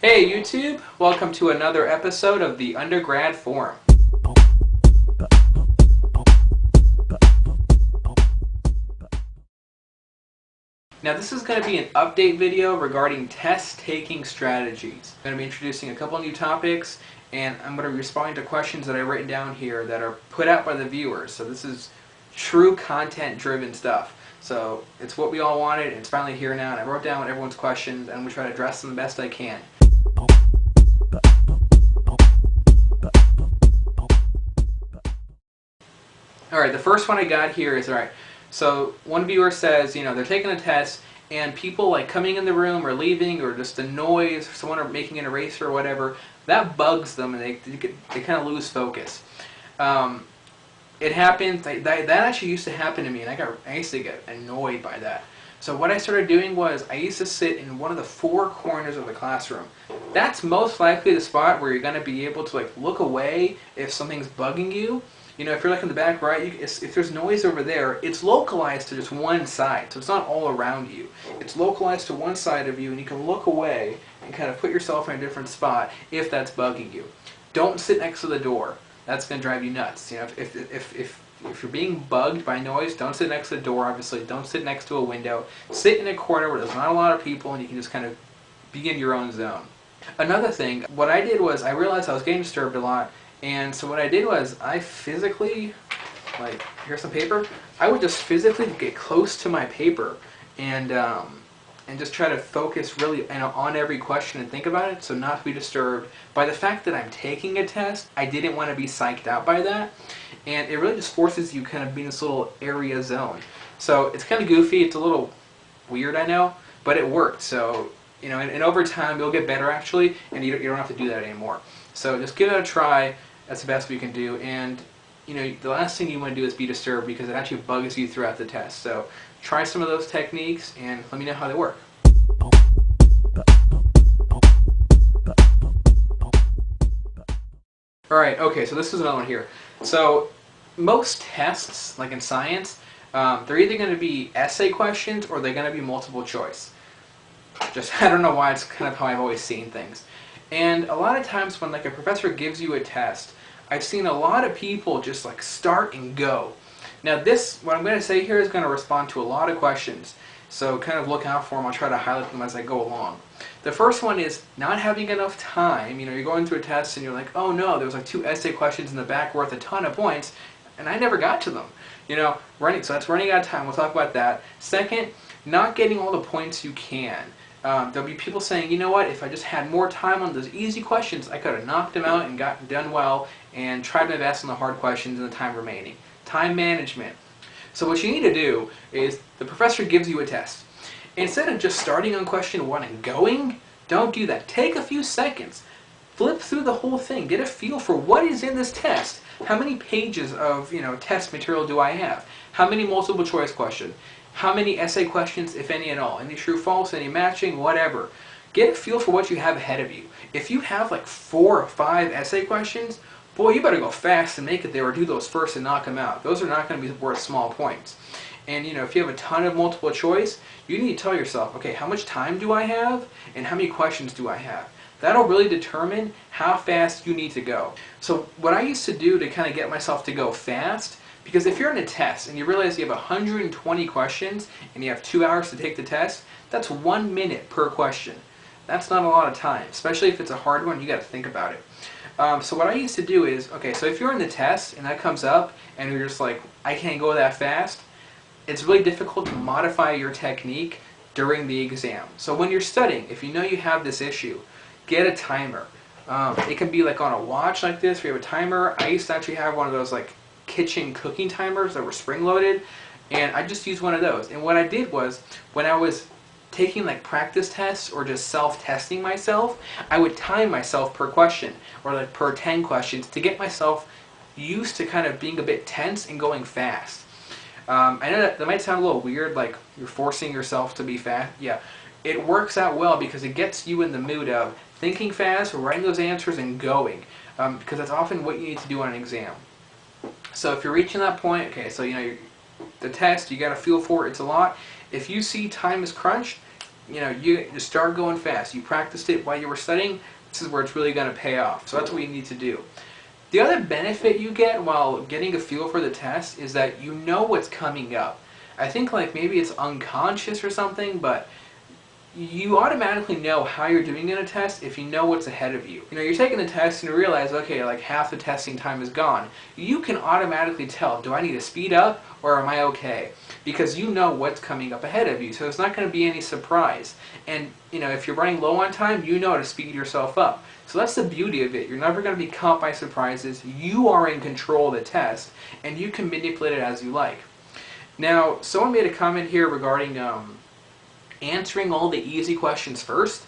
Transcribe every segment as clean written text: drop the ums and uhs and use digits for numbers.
Hey YouTube, welcome to another episode of the Undergrad Forum. Now this is going to be an update video regarding test taking strategies. I'm going to be introducing a couple new topics and I'm going to be responding to questions that I've written down here that are put out by the viewers. So this is true content driven stuff. So it's what we all wanted, it's finally here now, and I wrote down everyone's questions and I'm going to try to address them the best I can. Alright, the first one I got here is, alright, so one viewer says, they're taking a test and people like coming in the room or leaving or just the noise, someone are making an eraser or whatever, that bugs them and they kind of lose focus. It happened, that actually used to happen to me, and I used to get annoyed by that. So what I started doing was I used to sit in one of the four corners of the classroom. That's most likely the spot where you're going to be able to look away if something's bugging you. If you're in the back right, if there's noise over there, it's localized to just one side, so it's not all around you. It's localized to one side of you, and you can look away and kind of put yourself in a different spot if that's bugging you. Don't sit next to the door. That's going to drive you nuts. If you're being bugged by noise, don't sit next to the door, obviously. Don't sit next to a window. Sit in a corner where there's not a lot of people and you can just kind of be in your own zone. Another thing, what I did was I realized I was getting disturbed a lot, and so what I did was I physically, here's some paper, I would just physically get close to my paper and just try to focus really on every question and think about it, so not to be disturbed by the fact that I'm taking a test. I didn't want to be psyched out by that, and it really just forces you kind of be in this little area zone. So it's kind of goofy, it's a little weird, I know, but it worked. So and over time you'll get better actually, and you don't have to do that anymore. So just give it a try. That's the best we can do, and the last thing you want to do is be disturbed because it actually bugs you throughout the test. So try some of those techniques and let me know how they work. Alright, okay, so this is another one here. So most tests, like in science, they're either going to be essay questions or they're going to be multiple choice. I don't know why, it's kind of how I've always seen things. And a lot of times when a professor gives you a test, I've seen a lot of people just start and go. Now what I'm going to say here is going to respond to a lot of questions, so kind of look out for them. I'll try to highlight them as I go along. The first one is not having enough time. You're going through a test and you're like, oh no, there was 2 essay questions in the back worth a ton of points, and I never got to them. So that's running out of time. We'll talk about that. Second, not getting all the points you can. There'll be people saying, you know what, if I just had more time on those easy questions, I could have knocked them out and gotten done well and tried my best on the hard questions in the time remaining. Time management. So what you need to do is the professor gives you a test. Instead of just starting on question 1 and going, don't do that. Take a few seconds. Flip through the whole thing. Get a feel for what is in this test. How many pages of test material do I have? How many multiple choice questions? How many essay questions, if any at all? Any true, false, any matching, whatever. Get a feel for what you have ahead of you. If you have 4 or 5 essay questions, boy, you better go fast and make it there or do those first and knock them out. Those are not going to be worth small points. And if you have a ton of multiple choice, you need to tell yourself, okay, how much time do I have and how many questions do I have? That'll really determine how fast you need to go. So what I used to do to kind of get myself to go fast, because if you're in a test and you realize you have 120 questions and you have 2 hours to take the test, that's 1 minute per question. That's not a lot of time, especially if it's a hard one. You got to think about it. So what I used to do is, okay, so if you're in the test and that comes up and you're just like, I can't go that fast, it's really difficult to modify your technique during the exam. So when you're studying, if you know you have this issue, get a timer. It can be on a watch like this where you have a timer. I used to actually have one of those kitchen cooking timers that were spring-loaded, and I just used one of those. And what I did was, when I was taking practice tests or just self-testing myself, I would time myself per question or per 10 questions to get myself used to kind of being a bit tense and going fast. I know that might sound a little weird, like you're forcing yourself to be fast. Yeah, it works out well because it gets you in the mood of thinking fast, writing those answers, and going, because that's often what you need to do on an exam. So if you're reaching that point, okay, so the test, you got to feel for it, it's a lot. If you see time is crunched, you start going fast. You practiced it while you were studying. This is where it's really going to pay off. So that's what you need to do. The other benefit you get while getting a feel for the test is that you know what's coming up. I think like maybe it's unconscious or something, but you automatically know how you're doing in a test if you know what's ahead of you. You're taking the test and you realize, okay, like half the testing time is gone. You can automatically tell, do I need to speed up or am I okay? Because you know what's coming up ahead of you, so it's not going to be any surprise. And if you're running low on time, you know to speed yourself up. So that's the beauty of it. You're never going to be caught by surprises. You are in control of the test, and you can manipulate it as you like. Now, someone made a comment here regarding answering all the easy questions first.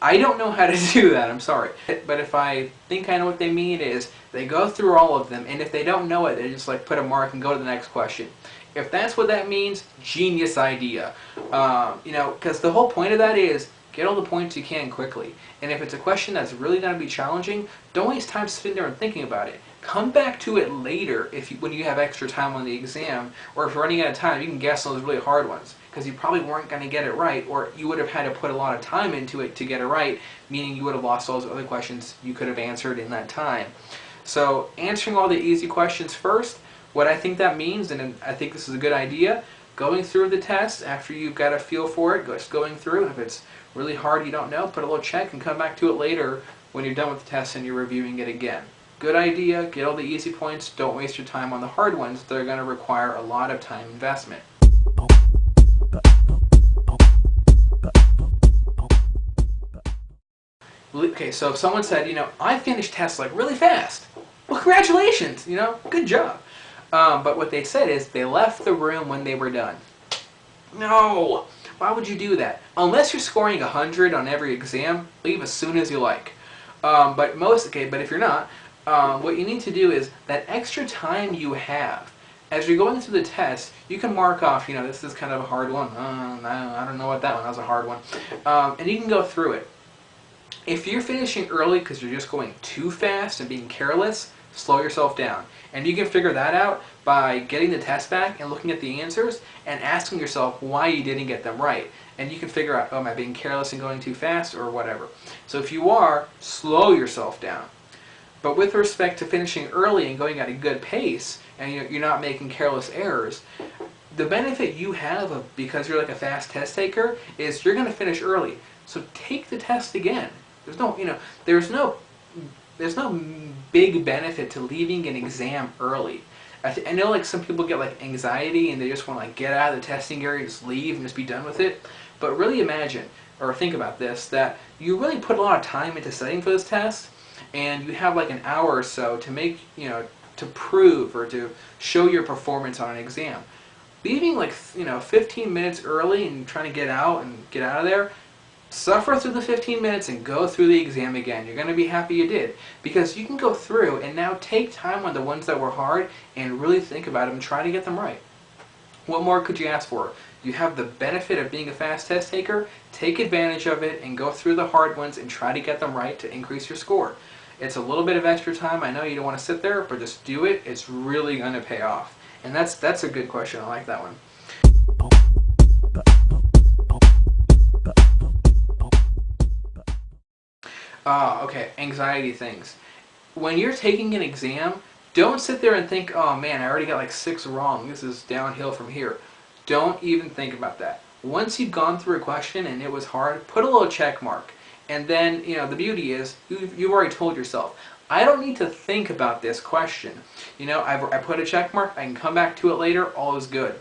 I don't know how to do that, I'm sorry. But if I think I know what they mean is, they go through all of them, and if they don't know it, they just like put a mark and go to the next question. If that's what that means, genius idea. Because the whole point of that is, get all the points you can quickly. And if it's a question that's really going to be challenging, don't waste time sitting there and thinking about it. Come back to it later when you have extra time on the exam, or if you're running out of time, you can guess those really hard ones, because you probably weren't going to get it right, or you would have had to put a lot of time into it to get it right, meaning you would have lost all those other questions you could have answered in that time. So answering all the easy questions first, what I think that means, and I think this is a good idea, going through the test after you've got a feel for it, just going through, and if it's really hard you don't know, put a little check and come back to it later when you're done with the test and you're reviewing it again. Good idea, get all the easy points, don't waste your time on the hard ones. They're going to require a lot of time investment. Okay, so if someone said, I finished tests like really fast. Well, congratulations, good job. But what they said is they left the room when they were done. No, why would you do that? Unless you're scoring 100 on every exam, leave as soon as you like. But if you're not, what you need to do is that extra time you have, as you're going through the test, you can mark off, this is kind of a hard one. I don't know what that one, that was a hard one. And you can go through it. If you're finishing early because you're just going too fast and being careless, slow yourself down. And you can figure that out by getting the test back and looking at the answers and asking yourself why you didn't get them right. And you can figure out, am I being careless and going too fast or whatever. So if you are, slow yourself down. But with respect to finishing early and going at a good pace, and you're not making careless errors, the benefit you have because you're like a fast test taker is you're going to finish early. So take the test again. There's no big benefit to leaving an exam early. I know like some people get like anxiety and they just want to like get out of the testing area, just leave and just be done with it. But really imagine, or think about this, that you really put a lot of time into studying for this test, and you have like an hour or so to make, to prove or to show your performance on an exam. Leaving like 15 minutes early and trying to get out of there, suffer through the 15 minutes and go through the exam again. You're going to be happy you did, because you can go through and now take time on the ones that were hard and really think about them and try to get them right. What more could you ask for? You have the benefit of being a fast test taker. Take advantage of it and go through the hard ones and try to get them right to increase your score. It's a little bit of extra time. I know you don't want to sit there, but just do it. It's really going to pay off. And that's a good question. I like that one. Okay, anxiety things. When you're taking an exam, don't sit there and think, oh man, I already got like 6 wrong. This is downhill from here. Don't even think about that. Once you've gone through a question and it was hard, put a little check mark. And then, the beauty is, you've already told yourself, I don't need to think about this question. I put a check mark, I can come back to it later, all is good.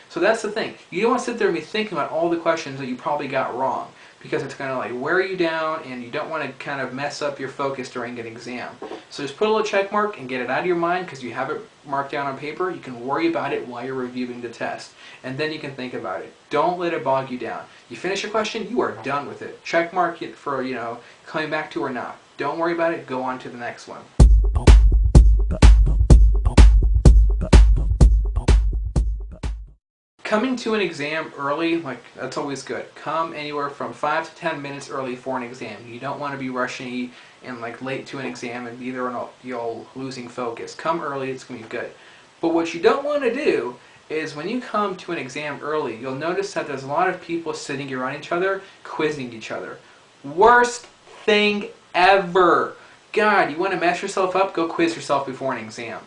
So that's the thing. You don't want to sit there and be thinking about all the questions that you probably got wrong, because it's going to like wear you down and you don't want to kind of mess up your focus during an exam. So just put a little check mark and get it out of your mind, because you have it marked down on paper. You can worry about it while you're reviewing the test, and then you can think about it. Don't let it bog you down. You finish a question, you are done with it. Check mark it for, coming back to or not. Don't worry about it, go on to the next one. Coming to an exam early, that's always good. Come anywhere from 5 to 10 minutes early for an exam. You don't want to be rushing and late to an exam and be there and you're losing focus. Come early, it's going to be good. But what you don't want to do is when you come to an exam early, you'll notice that there's a lot of people sitting around each other, quizzing each other. Worst thing ever. God, you want to mess yourself up? Go quiz yourself before an exam.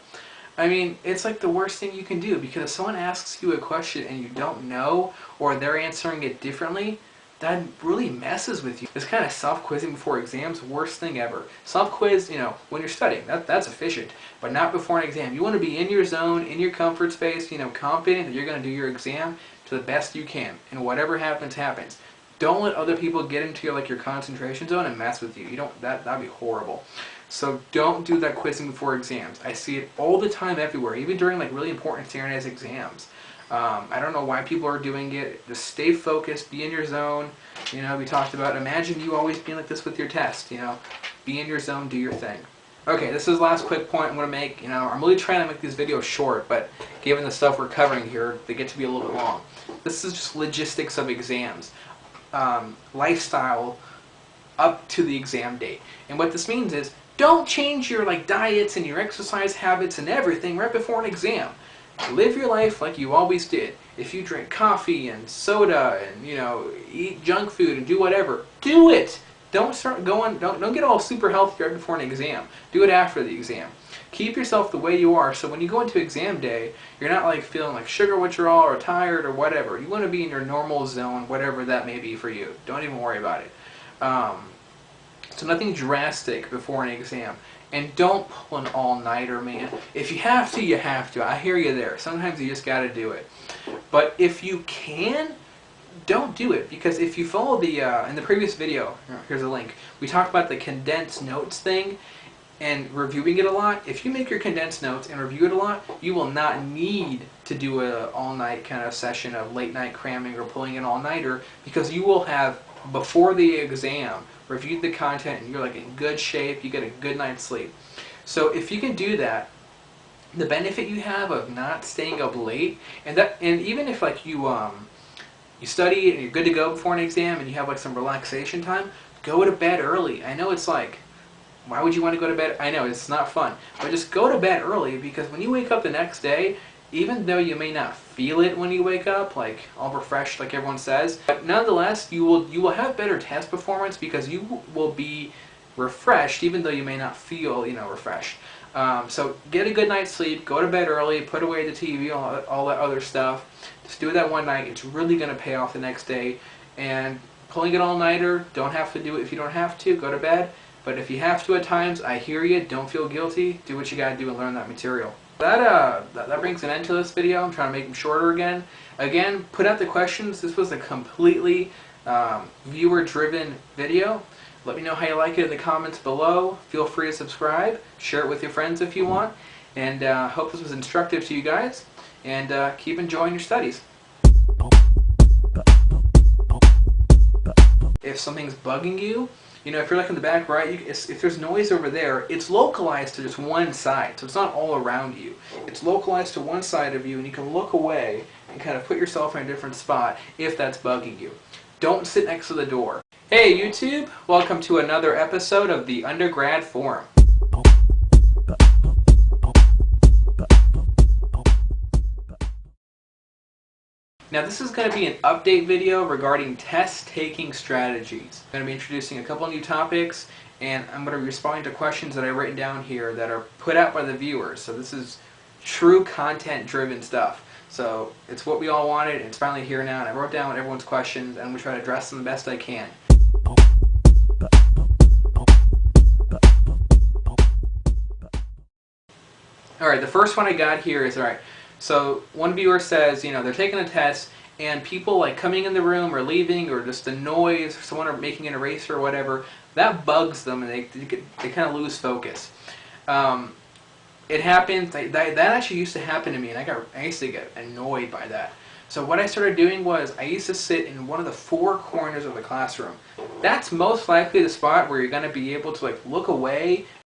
I mean, it's like the worst thing you can do, because if someone asks you a question and you don't know, or they're answering it differently, that really messes with you. This kind of self-quizzing before exams, worst thing ever. Self-quiz, when you're studying, that's efficient, but not before an exam. You want to be in your zone, in your comfort space, confident that you're going to do your exam to the best you can, and whatever happens, happens. Don't let other people get into your concentration zone and mess with you. That'd be horrible. So don't do that quizzing before exams. I see it all the time everywhere, even during really important standardized exams. I don't know why people are doing it. Just stay focused, be in your zone. We talked about, imagine you always being like this with your test. Be in your zone, do your thing. Okay, this is the last quick point I'm going to make. I'm really trying to make these videos short, but given the stuff we're covering here, they get to be a little bit long. This is just logistics of exams. Lifestyle up to the exam date. And what this means is, don't change your diets and your exercise habits and everything right before an exam. Live your life like you always did. If you drink coffee and soda and eat junk food and do whatever, do it. Don't get all super healthy right before an exam. Do it after the exam. Keep yourself the way you are, so when you go into exam day, you're not feeling like sugar withdrawal or tired or whatever. You want to be in your normal zone, whatever that may be for you. Don't even worry about it. So nothing drastic before an exam. And don't pull an all-nighter, man. If you have to, you have to. I hear you there. Sometimes you just got to do it. But if you can, don't do it. Because if you follow in the previous video, here's a link, we talked about the condensed notes thing and reviewing it a lot. If you make your condensed notes and review it a lot, you will not need to do an all-night kind of session of late-night cramming or pulling an all-nighter, because you will have, before the exam, reviewed the content and you're in good shape, you get a good night's sleep. So if you can do that, the benefit you have of not staying up late, and even if you study and you're good to go before an exam and you have some relaxation time, go to bed early. I know it's why would you want to go to bed? I know it's not fun, but just go to bed early, because when you wake up the next day, even though you may not feel it when you wake up, all refreshed like everyone says, but nonetheless, you will have better test performance because you will be refreshed, even though you may not feel, refreshed. So get a good night's sleep, go to bed early, put away the TV, all that other stuff. Just do that one night. It's really going to pay off the next day. And pulling an all-nighter, don't have to do it if you don't have to. Go to bed. But if you have to at times, I hear you. Don't feel guilty. Do what you got to do and learn that material. That brings an end to this video. I'm trying to make them shorter again. Again, put out the questions. This was a completely viewer-driven video. Let me know how you like it in the comments below. Feel free to subscribe. Share it with your friends if you want. And hope this was instructive to you guys. And keep enjoying your studies. If something's bugging you, if you're in the back right, if there's noise over there, it's localized to just one side, so it's not all around you. It's localized to one side of you, and you can look away and kind of put yourself in a different spot if that's bugging you. Don't sit next to the door. Hey YouTube, welcome to another episode of the Undergrad Forum. Now this is going to be an update video regarding test-taking strategies. I'm going to be introducing a couple new topics, and I'm going to be responding to questions that I've written down here that are put out by the viewers. So this is true content-driven stuff. So it's what we all wanted, and it's finally here now, and I wrote down everyone's questions, and I'm going to try to address them the best I can. Alright, the first one I got here is, alright, so one viewer says, they're taking a test and people coming in the room or leaving, or just the noise, or someone are making an eraser or whatever, that bugs them and they kind of lose focus. It happens, that actually used to happen to me, and I used to get annoyed by that. So what I started doing was I used to sit in one of the four corners of the classroom. That's most likely the spot where you're going to be able to look away